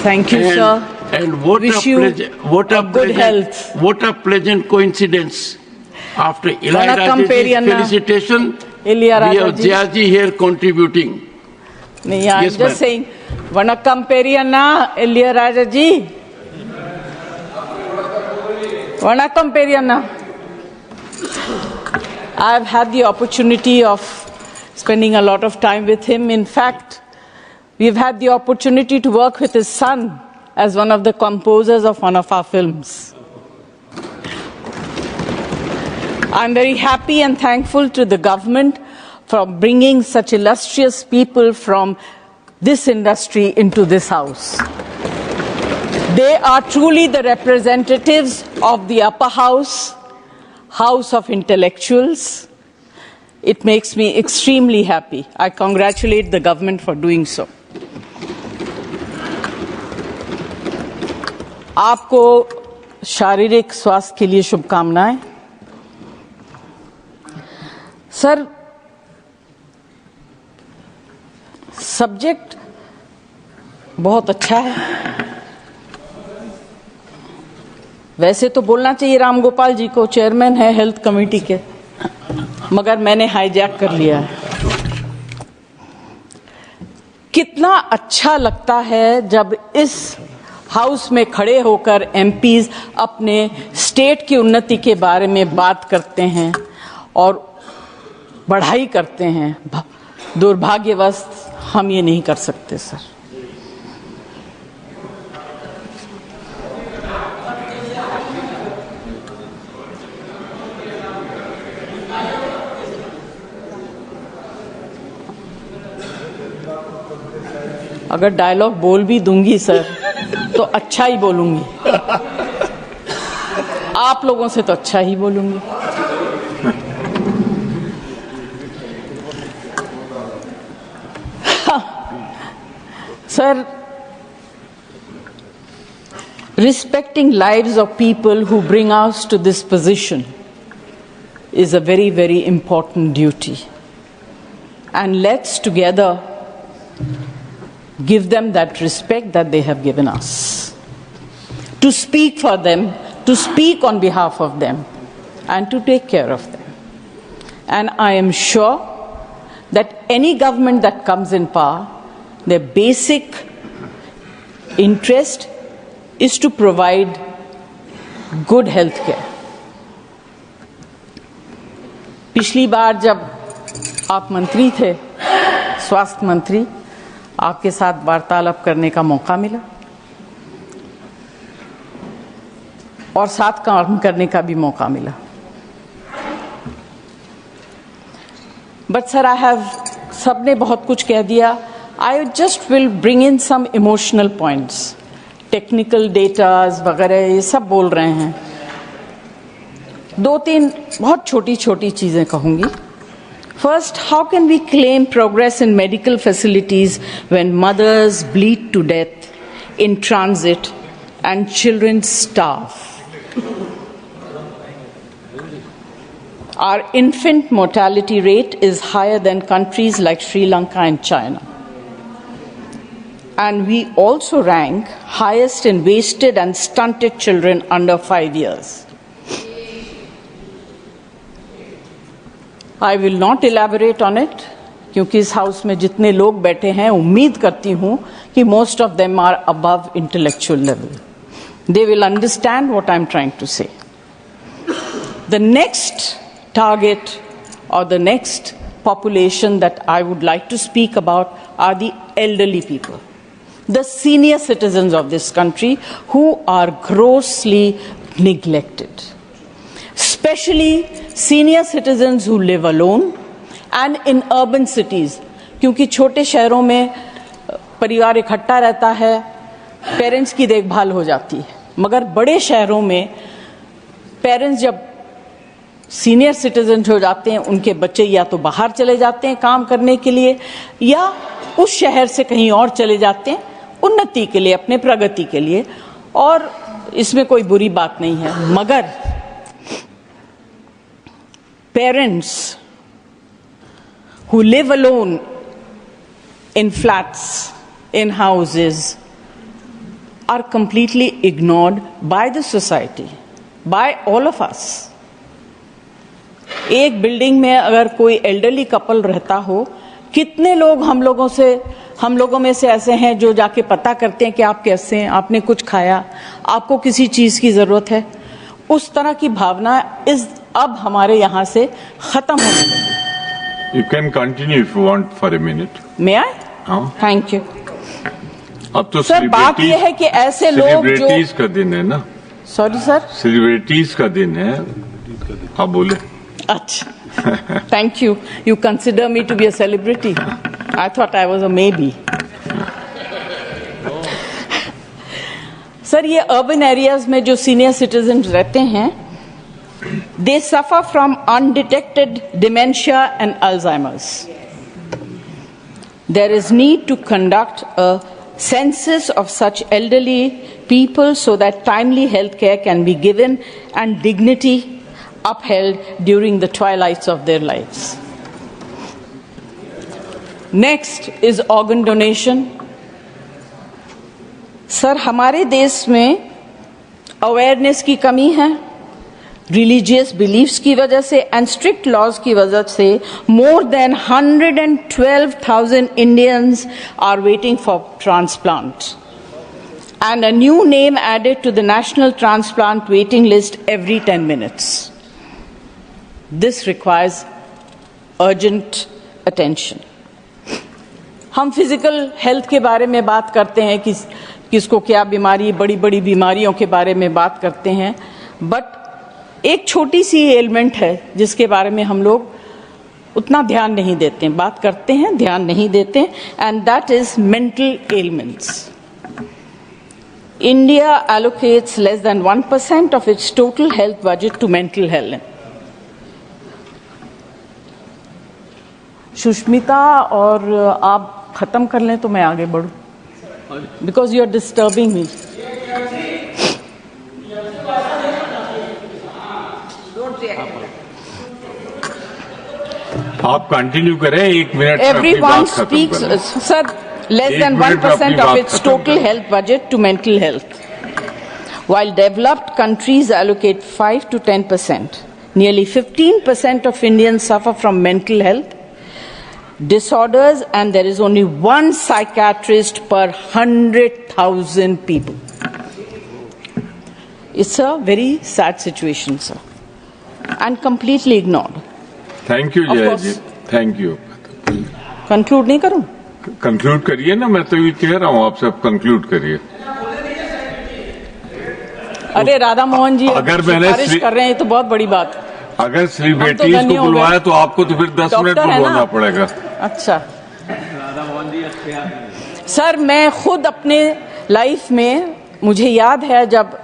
Thank you, sir. And what Wish a you good health. What a pleasant coincidence. After Eli Vanakkam Rajaji's Periyanna. felicitation, Ilia we have Rajaji. Jayaji here contributing. Nee, I'm Yes, just ma'am. saying, Vanakkam Periyanna, Ilia Rajaji. Vanakkam Periyanna. I've had the opportunity of spending a lot of time with him. In fact, we've had the opportunity to work with his son as one of the composers of one of our films. I'm very happy and thankful to the government for bringing such illustrious people from this industry into this house. They are truly the representatives of the upper house, house of intellectuals. It makes me extremely happy. I congratulate the government for doing so. आपको शारीरिक स्वास्थ्य के लिए शुभकामनाएं। Sir, subject बहुत अच्छा है। वैसे तो बोलना चाहिए राम गोपाल जी को, चेयरमैन है हेल्थ कमेटी के, मगर मैंने हाईजैक कर लिया है। कितना अच्छा लगता है जब इस हाउस में खड़े होकर एमपीज अपने स्टेट की उन्नति के बारे में बात करते हैं और बढ़ाई करते हैं। दुर्भाग्यवश हम ये नहीं कर सकते सर। अगर डायलॉग बोल भी दूंगी सर तो अच्छा ही बोलूंगी, आप लोगों से तो अच्छा ही बोलूंगी। Sir, respecting lives of people who bring us to this position is a very, very important duty. And let's together give them that respect that they have given us. To speak for them, to speak on behalf of them, and to take care of them. And I am sure that any government that comes in power, their basic interest is to provide good health care. पिछली बार जब आप मंत्री थे, स्वास्थ्य मंत्री, आपके साथ वार्तालाप करने का मौका मिला और साथ काम करने का भी मौका मिला। बट सर, सबने बहुत कुछ कह दिया। I just will bring in some emotional points. Technical datas वगैरह ये सब बोल रहे हैं। दो तीन बहुत छोटी छोटी चीजें कहूंगी। First, how can we claim progress in medical facilities when mothers bleed to death in transit and children starve? Our infant mortality rate is higher than countries like Sri Lanka and China. And we also rank highest in wasted and stunted children under 5 years. I will not elaborate on it, क्योंकि इस house में जितने लोग बैठे हैं, उम्मीद करती हूं कि most of them are above intellectual level. They will understand what I'm trying to say. The next target or the next population that I would like to speak about are the elderly people, the senior citizens of this country who are grossly neglected. Especially senior citizens who live alone and in urban cities, क्योंकि छोटे शहरों में परिवार इकट्ठा रहता है, parents की देखभाल हो जाती है, मगर बड़े शहरों में पेरेंट्स जब सीनियर सिटीजन हो जाते हैं, उनके बच्चे या तो बाहर चले जाते हैं काम करने के लिए या उस शहर से कहीं और चले जाते हैं उन्नति के लिए, अपने प्रगति के लिए, और इसमें कोई बुरी बात नहीं है। मगर parents who live alone in flats, in houses, are completely ignored by the society, by all of us. एक बिल्डिंग में अगर कोई एल्डरली कपल रहता हो, कितने लोग हम लोगों में से ऐसे हैं जो जाके पता करते हैं कि आप कैसे हैं, आपने कुछ खाया, आपको किसी चीज की जरूरत है. उस तरह की भावना अब हमारे यहाँ से खत्म होने लगी. You can continue if you want for a minute. May I? हाँ. Thank you. अब तो सर बात यह है कि ऐसे लोग जो सेलिब्रिटीज का दिन है ना. Sorry sir. सेलिब्रिटीज का दिन है. आप बोले. अच्छा. Thank you. You consider me to be a celebrity. I thought I was a maybe. Sir ये अर्बन एरियाज में जो सीनियर सिटीजन रहते हैं, they suffer from undetected dementia and Alzheimer's. There is need to conduct a census of such elderly people so that timely health care can be given and dignity upheld during the twilights of their lives. Next is organ donation. Sir हमारे देश में awareness की कमी है, religious beliefs की वजह से and strict laws की वजह से more than 112,000 Indians are waiting for transplant and a new name added to the national transplant waiting list every 10 minutes. This requires urgent attention. हम फिजिकल हेल्थ के बारे में बात करते हैं कि किसको क्या बीमारी, बड़ी बड़ी बीमारियों के बारे में बात करते हैं, बट एक छोटी सी एलिमेंट है जिसके बारे में हम लोग उतना ध्यान नहीं देते हैं. बात करते हैं, ध्यान नहीं देते, and that is mental elements. India allocates less than 1% of its total health budget to mental health. Sushmita और आप खत्म कर लें तो मैं आगे बढ़ूं, because you are disturbing me. आप कंटिन्यू करें, 1 मिनट में अपनी Everyone बात खत्म speaks, करें. sir, less than 1% of its total health budget to mental health. While developed countries allocate 5 to 10%, nearly 15% of Indians suffer from mental health disorders, and there is only one psychiatrist per 100,000 people. It's a very sad situation, sir, and completely ignored. Thank you Of जय course. जी. Thank you. Conclude नहीं करूं? Conclude करिए ना, मैं तो ये कह रहा हूँ, आप सब कंक्लूड करिए. अरे राधा मोहन जी अगर मैंने सिफारिश कर रहे हैं तो बहुत बड़ी बात. अगर सेलिब्रिटीज धन्य को हो गए. बुलवाया तो आपको तो फिर 10 मिनट डॉक्टर है बुलवाना ना? पड़ेगा. अच्छा सर, मैं खुद अपने लाइफ में, मुझे याद है जब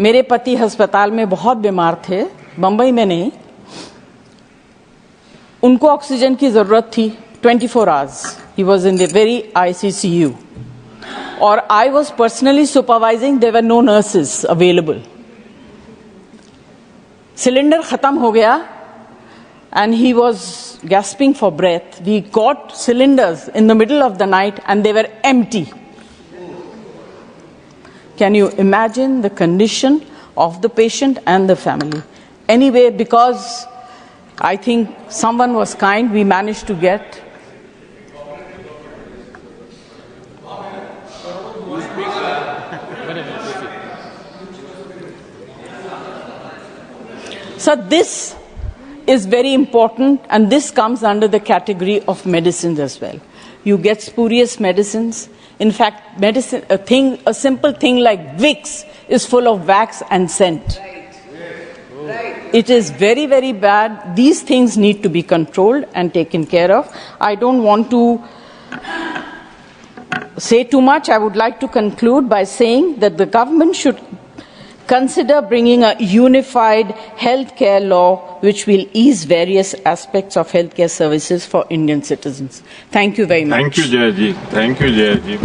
मेरे पति अस्पताल में बहुत बीमार थे, बंबई में नहीं, उनको ऑक्सीजन की जरूरत थी 24 hours. He was in the very ICCU और I was personally supervising. There were no nurses available. Cylinder खत्म हो गया and he was gasping for breath. We got cylinders in the middle of the night and they were empty. Can you imagine the condition of the patient and the family? Anyway, because I think someone was kind, we managed to get. So this is very important, and this comes under the category of medicines as well. You get spurious medicines. In fact, a simple thing like Vicks is full of wax and scent. It is very, very bad. These things need to be controlled and taken care of. I don't want to say too much. I would like to conclude by saying that the government should consider bringing a unified healthcare law which will ease various aspects of healthcare services for Indian citizens. Thank you very much. Thank you जय जी. Thank you जय जी.